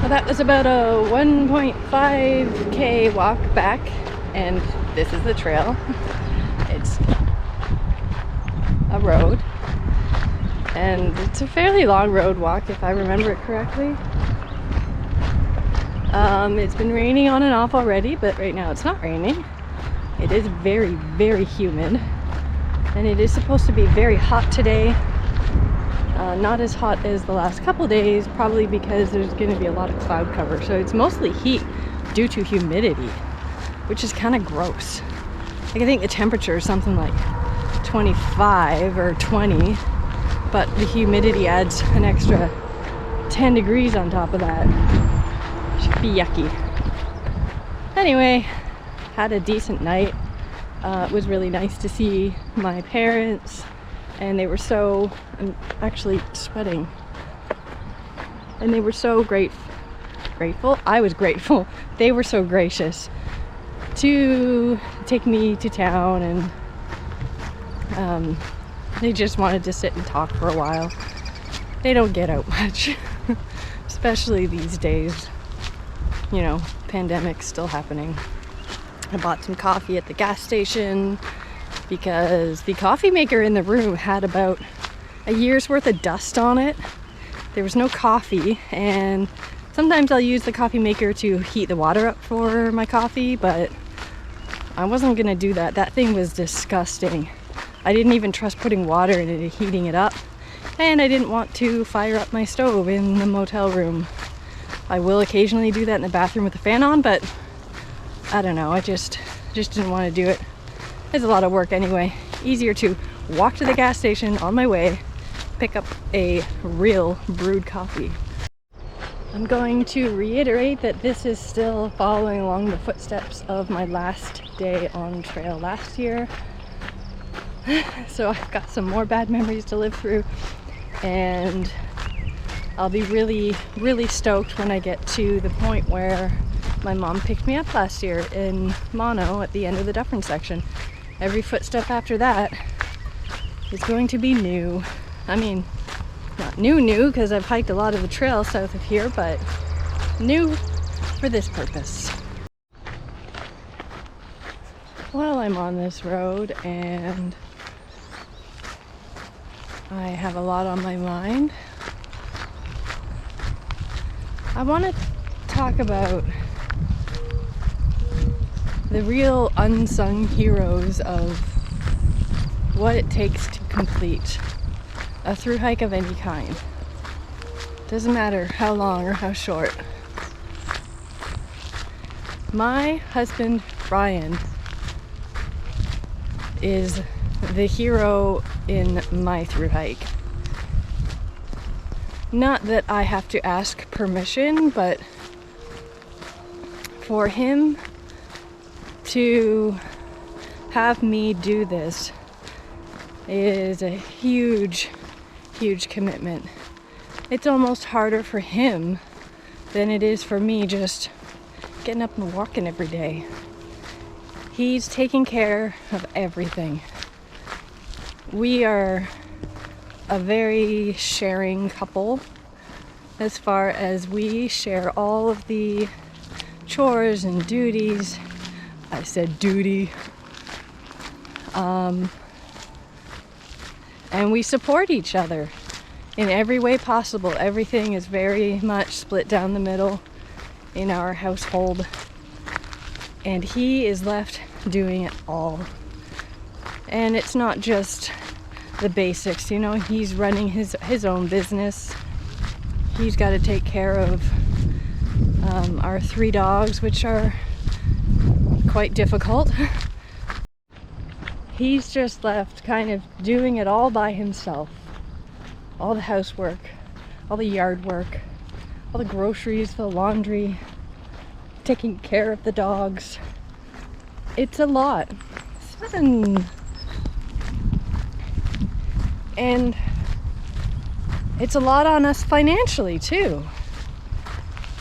Well, that was about a 1.5K walk back, and this is the trail. It's a road, and it's a fairly long road walk if I remember it correctly. It's been raining on and off already, but right now it's not raining. It is very, very humid, and it is supposed to be very hot today. Not as hot as the last couple days, probably because there's going to be a lot of cloud cover. So it's mostly heat due to humidity, which is kind of gross. Like, I think the temperature is something like 25 or 20, but the humidity adds an extra 10 degrees on top of that. Should be yucky. Anyway, had a decent night. It was really nice to see my parents, and they were so, I'm actually sweating, and they were so grateful. I was grateful. They were so gracious to take me to town, and they just wanted to sit and talk for a while. They don't get out much, especially these days. You know, pandemic's still happening. I bought some coffee at the gas station because the coffee maker in the room had about a year's worth of dust on it. There was no coffee, and sometimes I'll use the coffee maker to heat the water up for my coffee, but I wasn't gonna do that. That thing was disgusting. I didn't even trust putting water in it and heating it up, and I didn't want to fire up my stove in the motel room. I will occasionally do that in the bathroom with the fan on, but I don't know, I just didn't want to do it. It's a lot of work anyway. Easier to walk to the gas station on my way, pick up a real brewed coffee. I'm going to reiterate that this is still following along the footsteps of my last day on trail last year. So I've got some more bad memories to live through, and I'll be really, really stoked when I get to the point where my mom picked me up last year in Mono at the end of the Dufferin section. Every footstep after that is going to be new. I mean, not new because I've hiked a lot of the trail south of here, but new for this purpose. While I'm on this road and I have a lot on my mind, I want to talk about the real unsung heroes of what it takes to complete a through hike of any kind. Doesn't matter how long or how short. My husband, Brian, is the hero in my through hike. Not that I have to ask permission, but for him to have me do this is a huge, huge commitment. It's almost harder for him than it is for me just getting up and walking every day. He's taking care of everything. We are a very sharing couple as far as we share all of the chores and duties. I said duty. And we support each other in every way possible. Everything is very much split down the middle in our household, and he is left doing it all. And it's not just the basics, you know, he's running his own business. He's got to take care of our 3 dogs, which are quite difficult. He's just left kind of doing it all by himself. All the housework, all the yard work, all the groceries, the laundry, taking care of the dogs. It's a lot. And it's a lot on us financially too.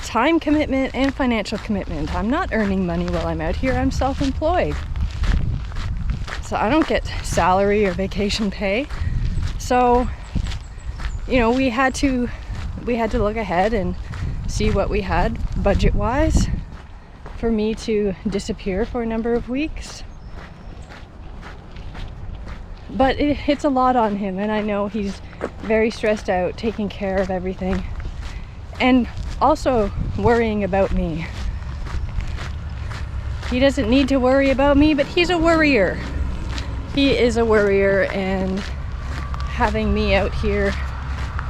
Time commitment and financial commitment. I'm not earning money while I'm out here. I'm self-employed. So I don't get salary or vacation pay. So, you know, we had to look ahead and see what we had budget-wise for me to disappear for a number of weeks. But it's a lot on him, and I know he's very stressed out, taking care of everything, and also worrying about me. He doesn't need to worry about me, but he's a worrier. He is a worrier, and having me out here,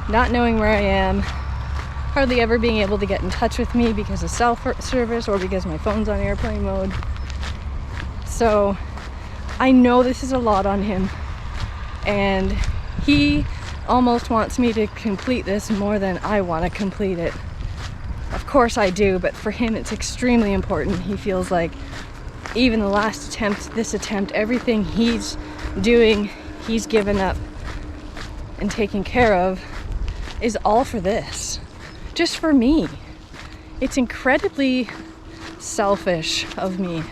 not knowing where I am, hardly ever being able to get in touch with me because of cell service or because my phone's on airplane mode. So I know this is a lot on him, and he almost wants me to complete this more than I want to complete it. Of course I do, but for him it's extremely important. He feels like even the last attempt, this attempt, everything he's doing, he's given up and taken care of is all for this. Just for me. It's incredibly selfish of me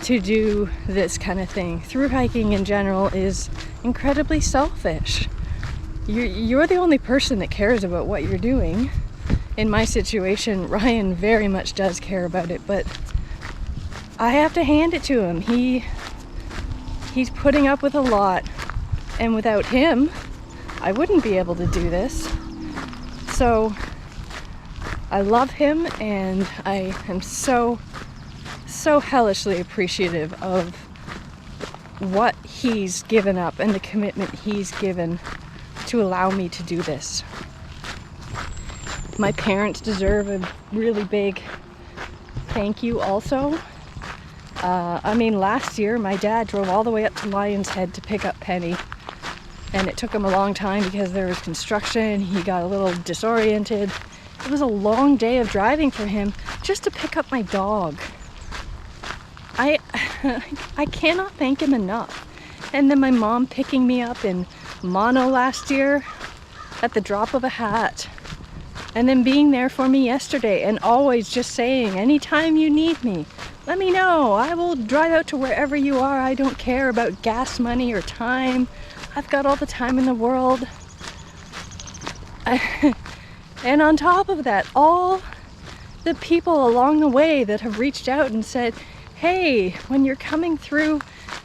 to do this kind of thing. Through hiking in general is incredibly selfish. You're the only person that cares about what you're doing. In my situation, Ryan very much does care about it, but I have to hand it to him. He's putting up with a lot, and without him, I wouldn't be able to do this. So I love him, and I am so hellishly appreciative of what he's given up and the commitment he's given to allow me to do this. My parents deserve a really big thank you also. Last year my dad drove all the way up to Lion's Head to pick up Penny, and it took him a long time because there was construction. He got a little disoriented. It was a long day of driving for him just to pick up my dog. I cannot thank him enough. And then my mom picking me up in Mono last year at the drop of a hat. And then being there for me yesterday and always just saying, anytime you need me, let me know. I will drive out to wherever you are. I don't care about gas money or time. I've got all the time in the world. And on top of that, all the people along the way that have reached out and said, hey, when you're coming through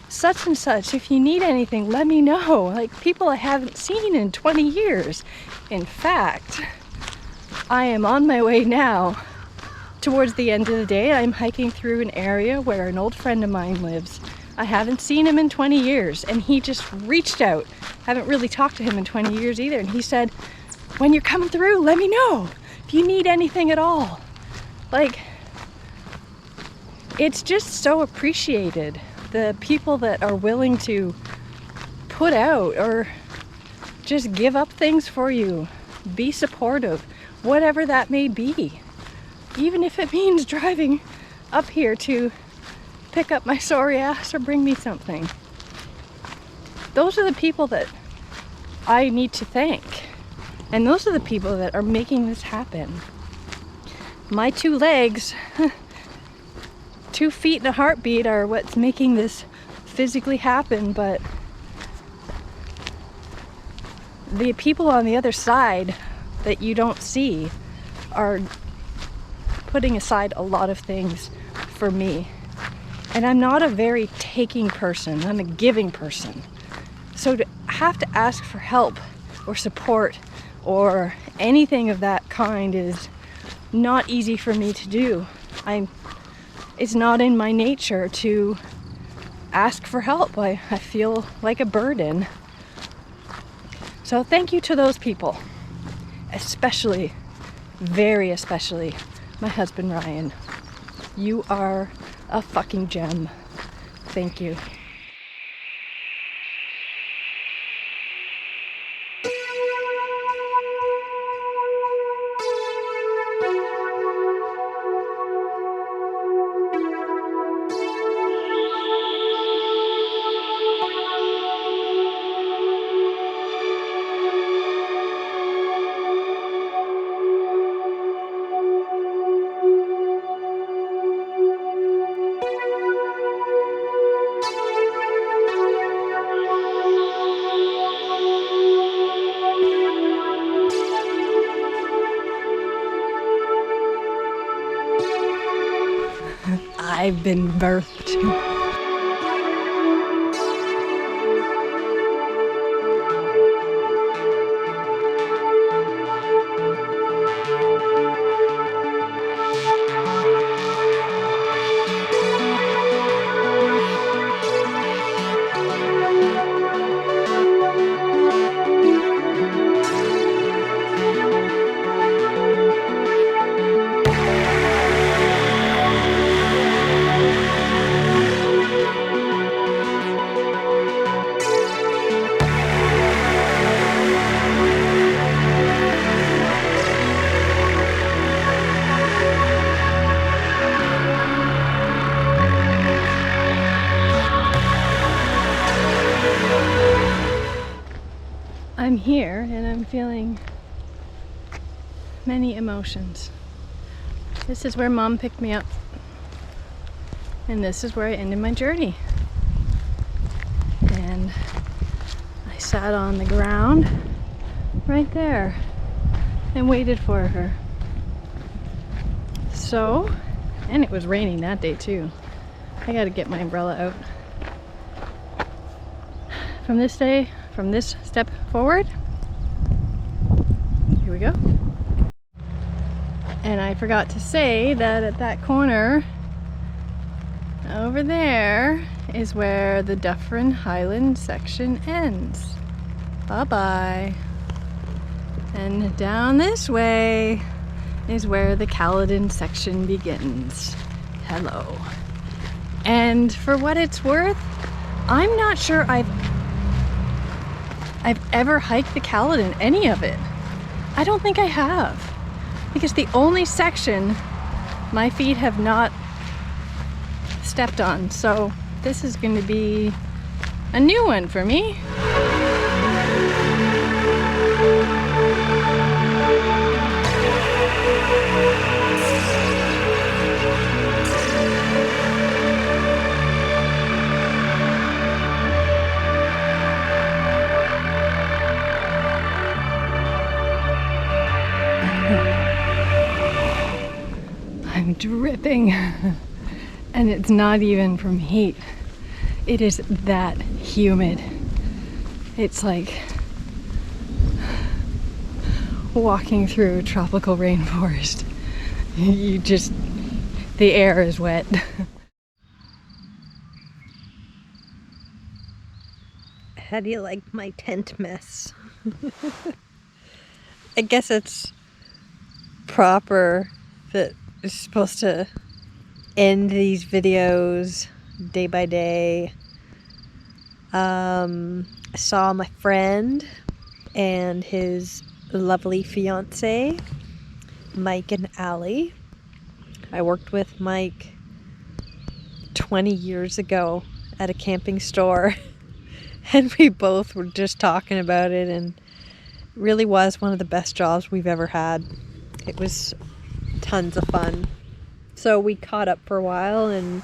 such and such, if you need anything, let me know. Like, people I haven't seen in 20 years. In fact, I am on my way now. Towards the end of the day, I'm hiking through an area where an old friend of mine lives. I haven't seen him in 20 years, and he just reached out. Haven't really talked to him in 20 years either, and he said, when you're coming through, let me know if you need anything at all. Like, it's just so appreciated. The people that are willing to put out or just give up things for you, be supportive, whatever that may be. Even if it means driving up here to pick up my sorry ass or bring me something. Those are the people that I need to thank. And those are the people that are making this happen. My 2 legs, 2 feet and a heartbeat are what's making this physically happen, but the people on the other side that you don't see are putting aside a lot of things for me. And I'm not a very taking person, I'm a giving person. So to have to ask for help or support or anything of that kind is not easy for me to do. It's not in my nature to ask for help. I feel like a burden. So thank you to those people, especially, very especially, my husband Ryan. You are a fucking gem. Thank you. I've been birthed. I'm here and I'm feeling many emotions. This is where Mom picked me up, and this is where I ended my journey. And I sat on the ground right there and waited for her. So, and it was raining that day too. I gotta get my umbrella out. From this step forward, here we go. And I forgot to say that at that corner over there is where the Dufferin Highland section ends. Bye-bye. And down this way is where the Caledon section begins. Hello. And for what it's worth, I'm not sure I've ever hiked the Caledon, any of it. I don't think I have. Because the only section my feet have not stepped on. So this is going to be a new one for me. I'm dripping, and it's not even from heat. It is that humid. It's like walking through a tropical rainforest. The air is wet. How do you like my tent mess? I guess it's proper that it's supposed to end these videos day by day. I saw my friend and his lovely fiance, Mike and Allie. I worked with Mike 20 years ago at a camping store, and we both were just talking about it, and it really was one of the best jobs we've ever had. It was tons of fun. So we caught up for a while, and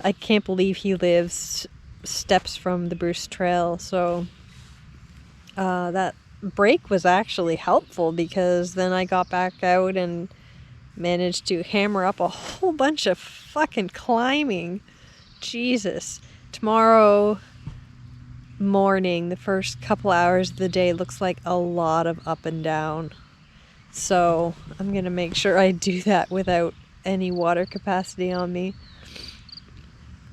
I can't believe he lives steps from the Bruce Trail. So that break was actually helpful, because then I got back out and managed to hammer up a whole bunch of fucking climbing. Jesus. Tomorrow morning, the first couple hours of the day, looks like a lot of up and down. So I'm going to make sure I do that without any water capacity on me.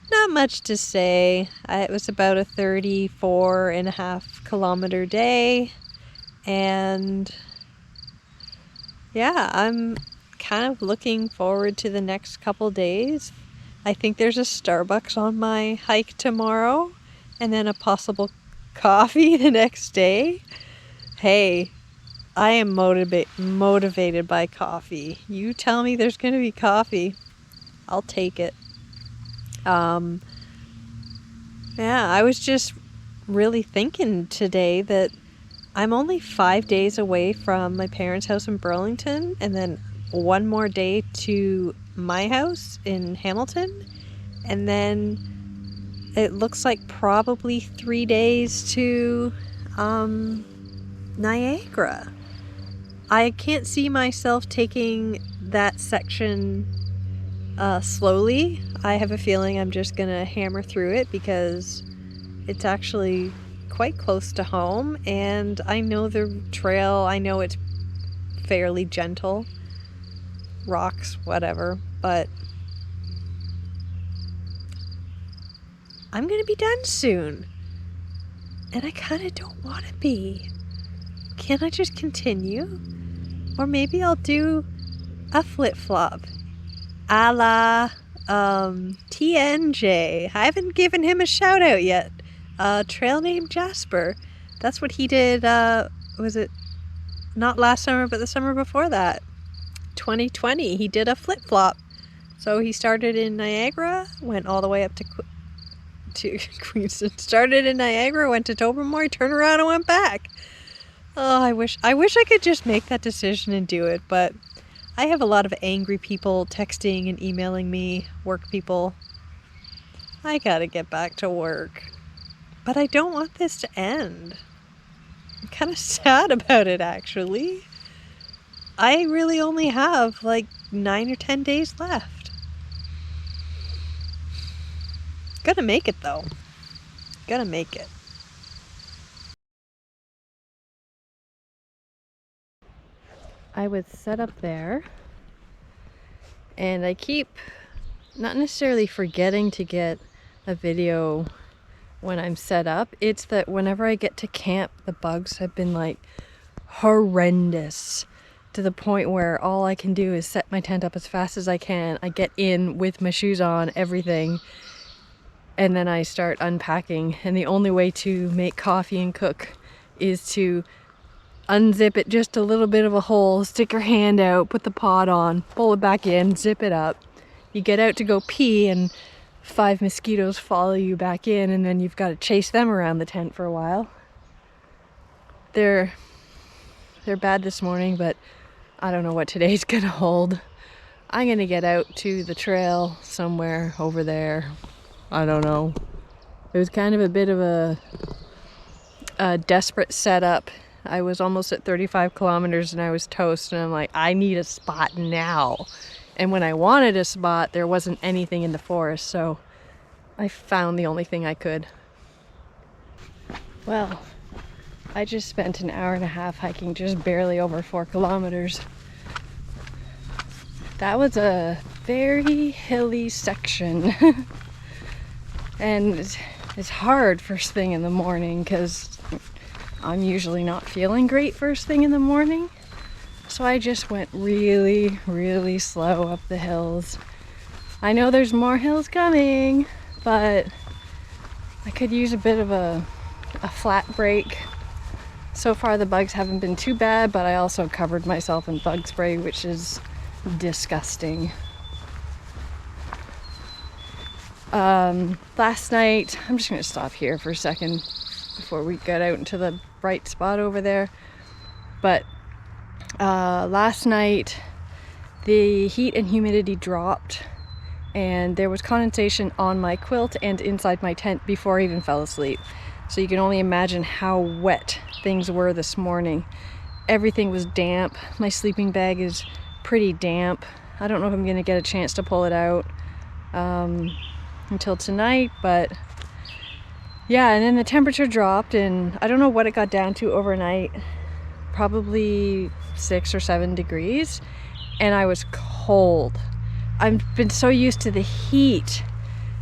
Not much to say. It was about a 34.5 kilometer day. And yeah, I'm kind of looking forward to the next couple days. I think there's a Starbucks on my hike tomorrow, and then a possible coffee the next day. Hey, I am motivated by coffee. You tell me there's going to be coffee, I'll take it. Yeah, I was just really thinking today that I'm only 5 days away from my parents' house in Burlington, and then one more day to my house in Hamilton, and then it looks like probably 3 days to Niagara. I can't see myself taking that section slowly. I have a feeling I'm just gonna hammer through it because it's actually quite close to home, and I know the trail. I know it's fairly gentle, rocks, whatever, but I'm gonna be done soon, and I kind of don't want to be. Can't I just continue? Or maybe I'll do a flip-flop a la TNJ. I haven't given him a shout out yet. Trail named Jasper. That's what he did. Was it not last summer, but the summer before that? 2020. He did a flip-flop. So he started in Niagara, went all the way up to Queenston. Started in Niagara, went to Tobermory, turned around and went back. Oh, I wish I could just make that decision and do it, but I have a lot of angry people texting and emailing me, work people. I gotta get back to work. But I don't want this to end. I'm kind of sad about it, actually. I really only have like 9 or 10 days left. Gonna make it though. Gonna make it. I was set up there, and I keep not necessarily forgetting to get a video when I'm set up. It's that whenever I get to camp, the bugs have been like horrendous, to the point where all I can do is set my tent up as fast as I can. I get in with my shoes on, everything, and then I start unpacking, and the only way to make coffee and cook is to unzip it just a little bit of a hole, stick your hand out, put the pot on, pull it back in, zip it up. You get out to go pee and 5 mosquitoes follow you back in, and then you've got to chase them around the tent for a while. They're bad this morning, but I don't know what today's gonna hold. I'm gonna get out to the trail somewhere over there. I don't know. It was kind of a bit of a desperate setup. I was almost at 35 kilometers and I was toast, and I'm like, I need a spot now. And when I wanted a spot, there wasn't anything in the forest, so I found the only thing I could. Well, I just spent an hour and a half hiking just barely over 4 kilometers. That was a very hilly section. And it's hard first thing in the morning because I'm usually not feeling great first thing in the morning. So I just went really, really slow up the hills. I know there's more hills coming, but I could use a bit of a flat break. So far the bugs haven't been too bad, but I also covered myself in bug spray, which is disgusting. Last night, I'm just gonna stop here for a second before we get out into the bright spot over there. But last night the heat and humidity dropped, and there was condensation on my quilt and inside my tent before I even fell asleep. So you can only imagine how wet things were this morning. Everything was damp. My sleeping bag is pretty damp. I don't know if I'm gonna get a chance to pull it out until tonight, but yeah. And then the temperature dropped, and I don't know what it got down to overnight, probably 6 or 7 degrees, and I was cold. I've been so used to the heat.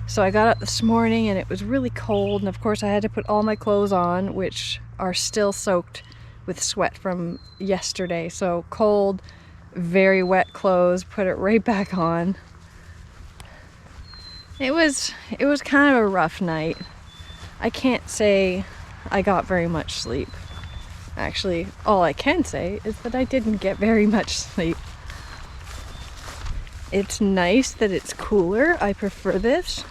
So I got up this morning and it was really cold, and of course I had to put all my clothes on, which are still soaked with sweat from yesterday. So cold, very wet clothes, put it right back on. It was kind of a rough night. I can't say I got very much sleep. Actually, all I can say is that I didn't get very much sleep. It's nice that it's cooler. I prefer this.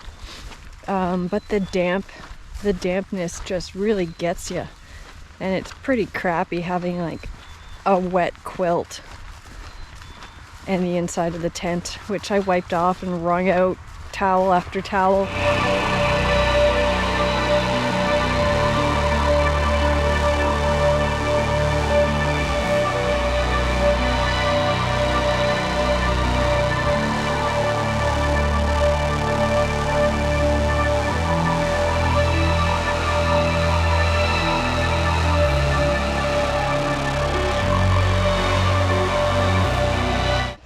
But the dampness just really gets you. And it's pretty crappy having like a wet quilt and the inside of the tent, which I wiped off and wrung out towel after towel.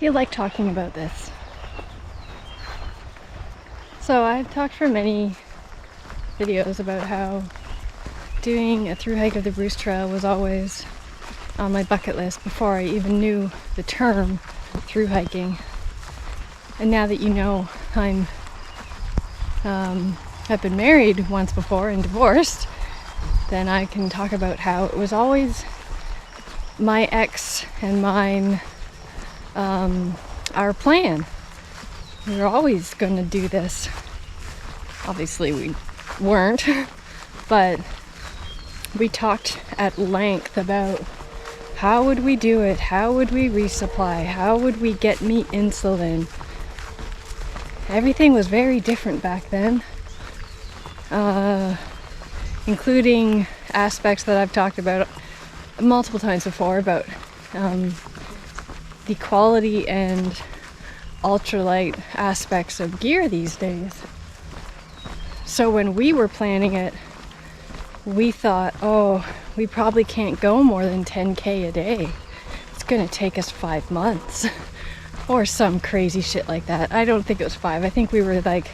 feel like talking about this. So I've talked for many videos about how doing a through hike of the Bruce Trail was always on my bucket list before I even knew the term through hiking. And now that you know I've been married once before and divorced, then I can talk about how it was always my ex and mine, our plan. We were always going to do this. Obviously we weren't, but we talked at length about how would we do it, how would we resupply, how would we get me insulin. Everything was very different back then, including aspects that I've talked about multiple times before about the quality and ultralight aspects of gear these days. So when we were planning it, we thought, oh, we probably can't go more than 10K a day. It's gonna take us 5 months or some crazy shit like that. I don't think it was 5. I think we were like,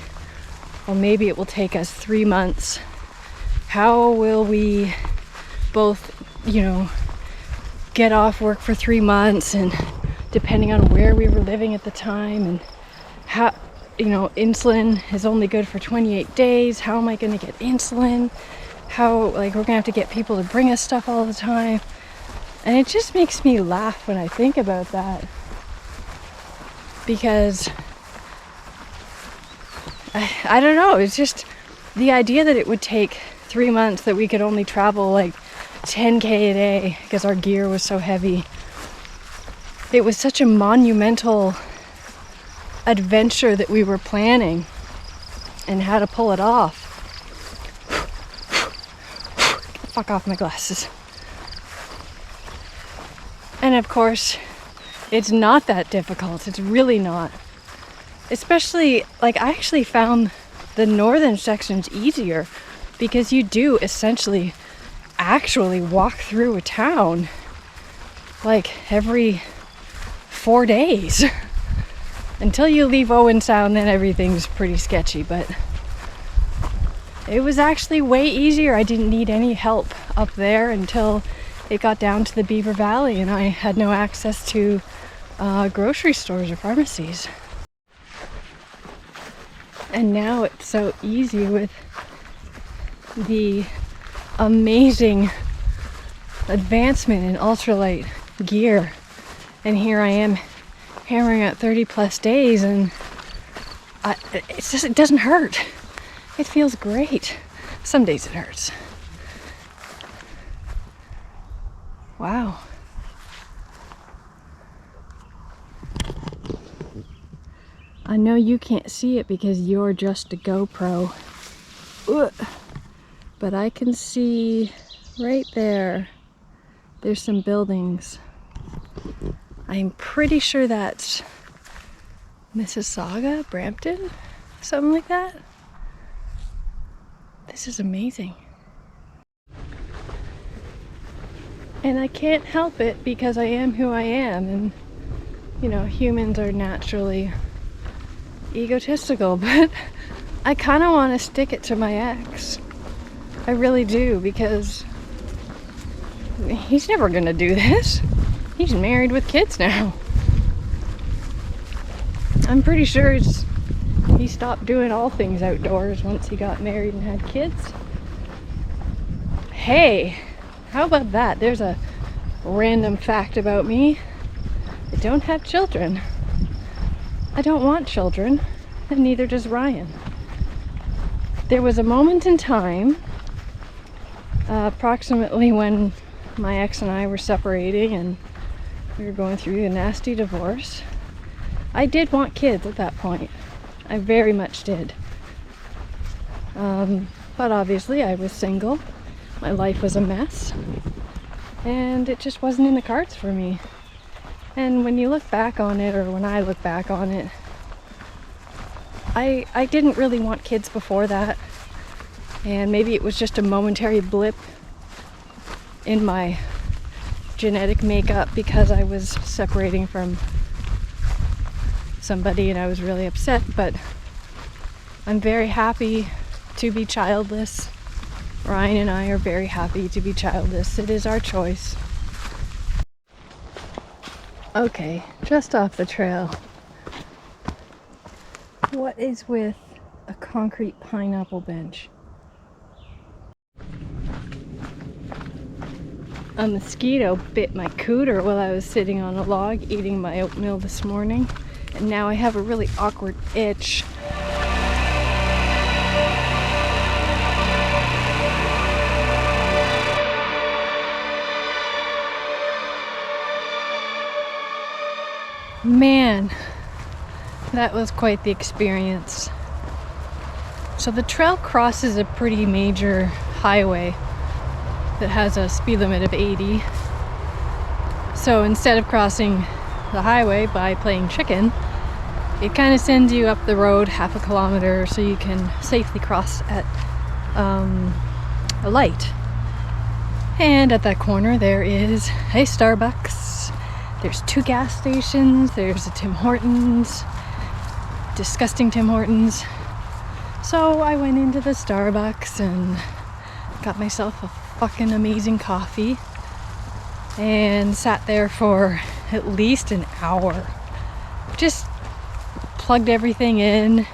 well, maybe it will take us 3 months. How will we both, get off work for 3 months, and depending on where we were living at the time, and how, insulin is only good for 28 days. How am I going to get insulin? How, we're going to have to get people to bring us stuff all the time. And it just makes me laugh when I think about that. Because, I don't know, it's just the idea that it would take 3 months, that we could only travel 10K a day because our gear was so heavy. It was such a monumental adventure that we were planning, and how to pull it off. Get the fuck off my glasses. And of course, it's not that difficult. It's really not. Especially, I actually found the northern sections easier, because you do essentially actually walk through a town every 4 days. Until you leave Owen Sound, then everything's pretty sketchy, but it was actually way easier. I didn't need any help up there until it got down to the Beaver Valley and I had no access to grocery stores or pharmacies. And now it's so easy with the amazing advancement in ultralight gear. And here I am hammering out 30 plus days, and it doesn't hurt. It feels great. Some days it hurts. Wow. I know you can't see it because you're just a GoPro. Ugh. But I can see right there, there's some buildings. I'm pretty sure that's Mississauga, Brampton, something like that. This is amazing. And I can't help it because I am who I am, and humans are naturally egotistical, but I kind of want to stick it to my ex. I really do, because he's never gonna do this. He's married with kids now. I'm pretty sure he stopped doing all things outdoors once he got married and had kids. Hey, how about that? There's a random fact about me. I don't have children. I don't want children, and neither does Ryan. There was a moment in time, approximately when my ex and I were separating and we were going through a nasty divorce. I did want kids at that point. I very much did. But obviously I was single. My life was a mess. And it just wasn't in the cards for me. And when you look back on it, or when I look back on it, I didn't really want kids before that. And maybe it was just a momentary blip in my genetic makeup because I was separating from somebody and I was really upset, but I'm very happy to be childless. Ryan and I are very happy to be childless. It is our choice. Okay, just off the trail. What is with a concrete pineapple bench? A mosquito bit my cooter while I was sitting on a log eating my oatmeal this morning, and now I have a really awkward itch. Man, that was quite the experience. So the trail crosses a pretty major highway that has a speed limit of 80. So instead of crossing the highway by playing chicken, it kind of sends you up the road half a kilometer so you can safely cross at a light. And at that corner there is a Starbucks. There's 2 gas stations. There's a Tim Hortons. Disgusting Tim Hortons. So I went into the Starbucks and got myself a fucking amazing coffee and sat there for at least an hour. Just plugged everything in,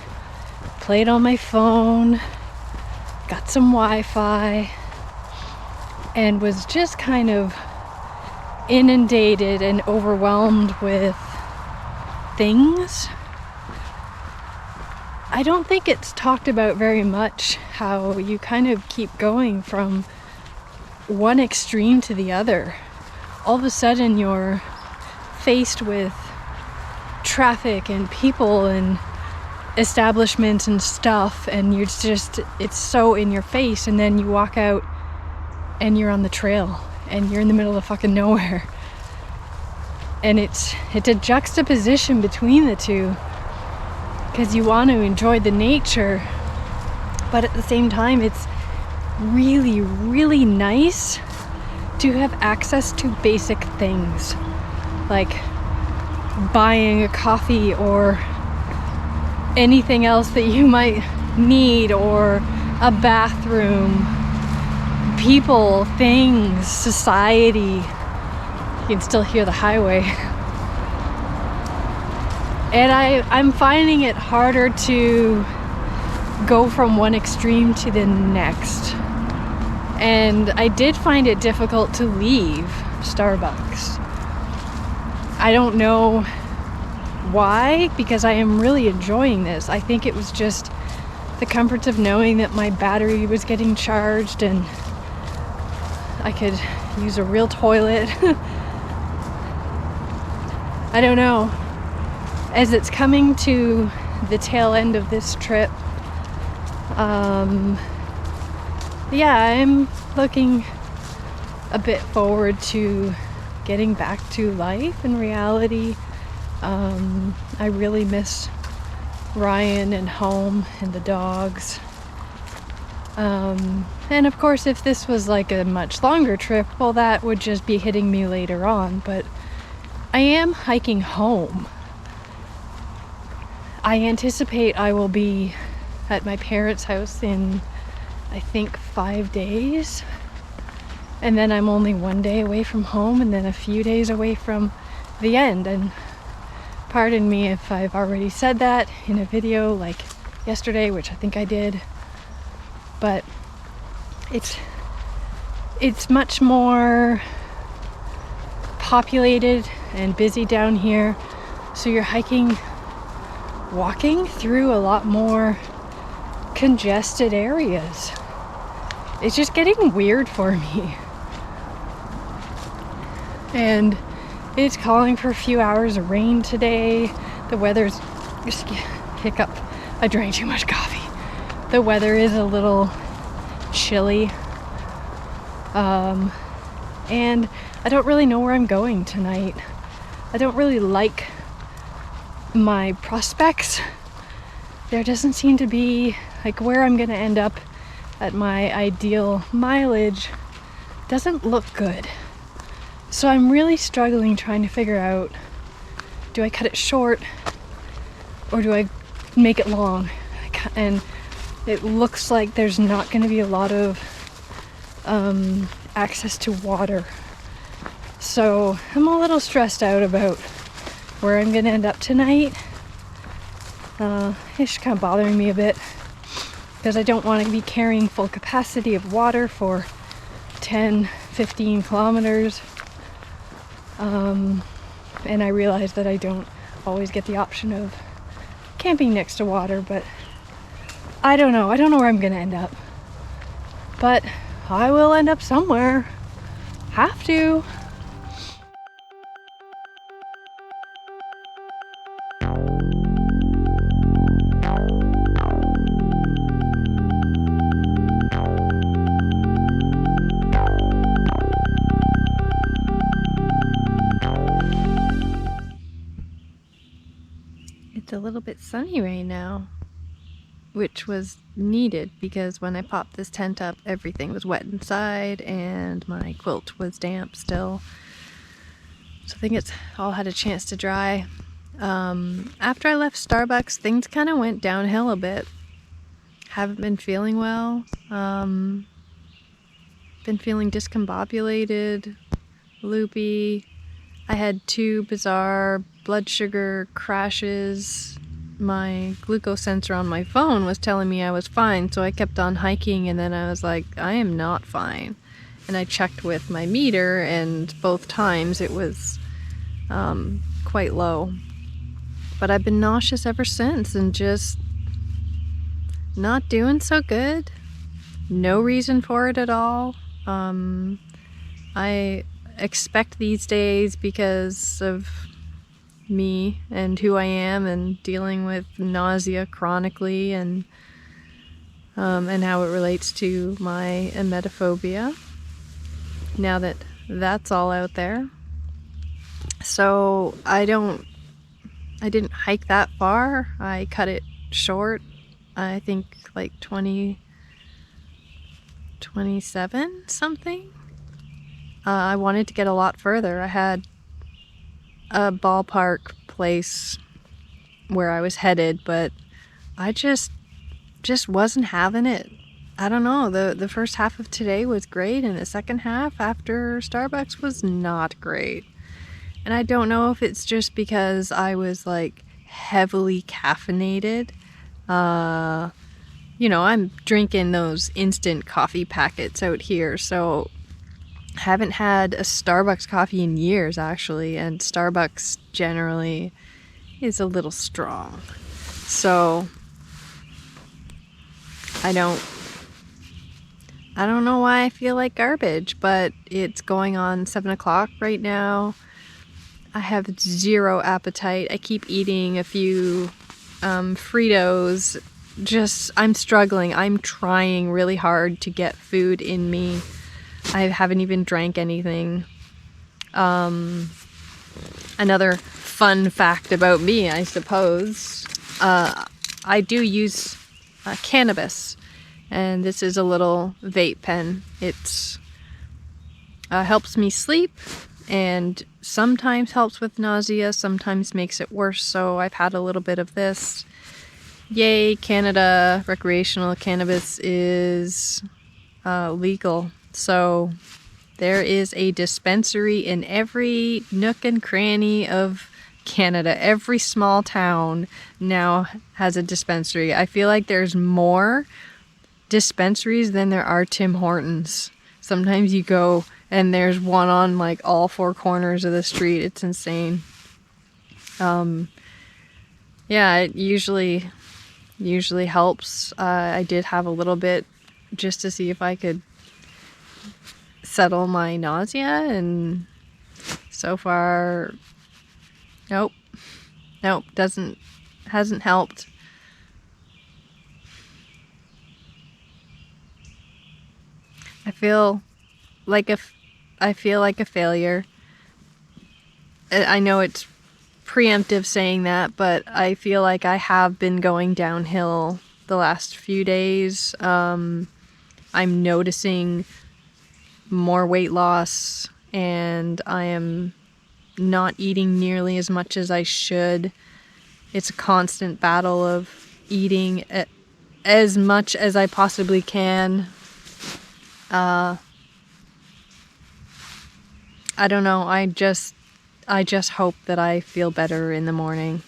played on my phone, got some Wi-Fi, and was just kind of inundated and overwhelmed with things. I don't think it's talked about very much how you kind of keep going from one extreme to the other. All of a sudden you're faced with traffic and people and establishments and stuff, and you're just, it's so in your face, and then you walk out and you're on the trail and you're in the middle of fucking nowhere. And it's a juxtaposition between the two, because you want to enjoy the nature, but at the same time it's really, really nice to have access to basic things like buying a coffee or anything else that you might need, or a bathroom, people, things, society. You can still hear the highway. And I'm finding it harder to go from one extreme to the next. And I did find it difficult to leave Starbucks. I don't know why, because I am really enjoying this. I think it was just the comforts of knowing that my battery was getting charged and I could use a real toilet. I don't know. As it's coming to the tail end of this trip, yeah, I'm looking a bit forward to getting back to life and reality. I really miss Ryan and home and the dogs. And of course, if this was like a much longer trip, well, that would just be hitting me later on. But I am hiking home. I anticipate I will be at my parents' house in, I think, 5 days. And then I'm only 1 day away from home, and then a few days away from the end. And pardon me if I've already said that in a video like yesterday, which I think I did. But it's much more populated and busy down here. So you're walking through a lot more congested areas. It's just getting weird for me. And it's calling for a few hours of rain today. The weather's just hiccup. I drank too much coffee. The weather is a little chilly. And I don't really know where I'm going tonight. I don't really like my prospects. There doesn't seem to be, like, where I'm gonna end up at my ideal mileage doesn't look good. So I'm really struggling trying to figure out, do I cut it short? or do I make it long? And it looks like there's not going to be a lot of access to water. So I'm a little stressed out about where I'm going to end up tonight. It's kind of bothering me a bit because I don't want to be carrying full capacity of water for 10, 15 kilometers. And I realize that I don't always get the option of camping next to water, but I don't know. I don't know where I'm going to end up. But I will end up somewhere. Have to. It's a little bit sunny right now, which was needed because when I popped this tent up, everything was wet inside and my quilt was damp still. So I think it's all had a chance to dry. After I left Starbucks, things kind of went downhill a bit. Haven't been feeling well. Been feeling discombobulated, loopy. I had 2 bizarre blood sugar crashes. My glucose sensor on my phone was telling me I was fine, so I kept on hiking, and then I was like, I am not fine. And I checked with my meter, and both times it was quite low. But I've been nauseous ever since and just not doing so good. No reason for it at all. I expect these days because of me and who I am and dealing with nausea chronically and how it relates to my emetophobia, now that that's all out there. So I didn't hike that far. I cut it short. I think like 27 something. I wanted to get a lot further. I had a ballpark place where I was headed, but I just wasn't having it. I don't know. The first half of today was great, and the second half after Starbucks was not great. And I don't know if it's just because I was like heavily caffeinated. I'm drinking those instant coffee packets out here, so I haven't had a Starbucks coffee in years, actually, and Starbucks generally is a little strong. So I don't know why I feel like garbage, but it's going on 7 o'clock right now. I have zero appetite. I keep eating a few Fritos. I'm struggling. I'm trying really hard to get food in me. I haven't even drank anything. Another fun fact about me, I suppose, I do use cannabis, and this is a little vape pen. It helps me sleep and sometimes helps with nausea, sometimes makes it worse, so I've had a little bit of this. Yay, Canada, recreational cannabis is legal. So there is a dispensary in every nook and cranny of Canada. Every small town now has a dispensary. I feel like there's more dispensaries than there are Tim Hortons. Sometimes you go and there's one on like all 4 corners of the street. It's insane. It usually helps. I did have a little bit just to see if I could settle my nausea, and so far, nope, hasn't helped. I feel like a failure. I know it's preemptive saying that, but I feel like I have been going downhill the last few days. I'm noticing more weight loss, and I am not eating nearly as much as I should. it's a constant battle of eating as much as I possibly can. I don't know. I just hope that I feel better in the morning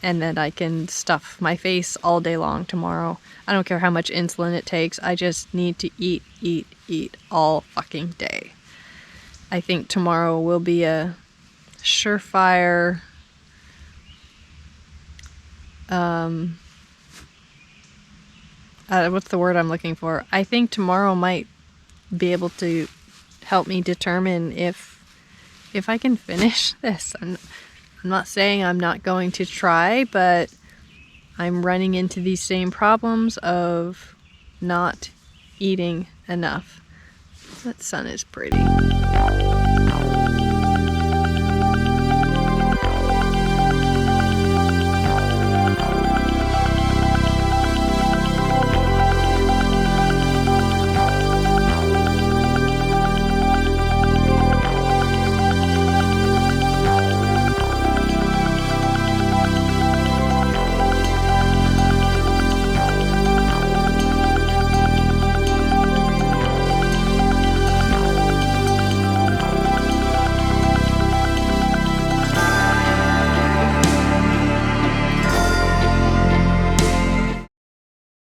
and that I can stuff my face all day long tomorrow. I don't care how much insulin it takes. I just need to eat all fucking day. I think tomorrow will be a surefire what's the word I'm looking for? I think tomorrow might be able to help me determine if I can finish this. I'm not saying I'm not going to try, but I'm running into these same problems of not eating enough. That sun is pretty.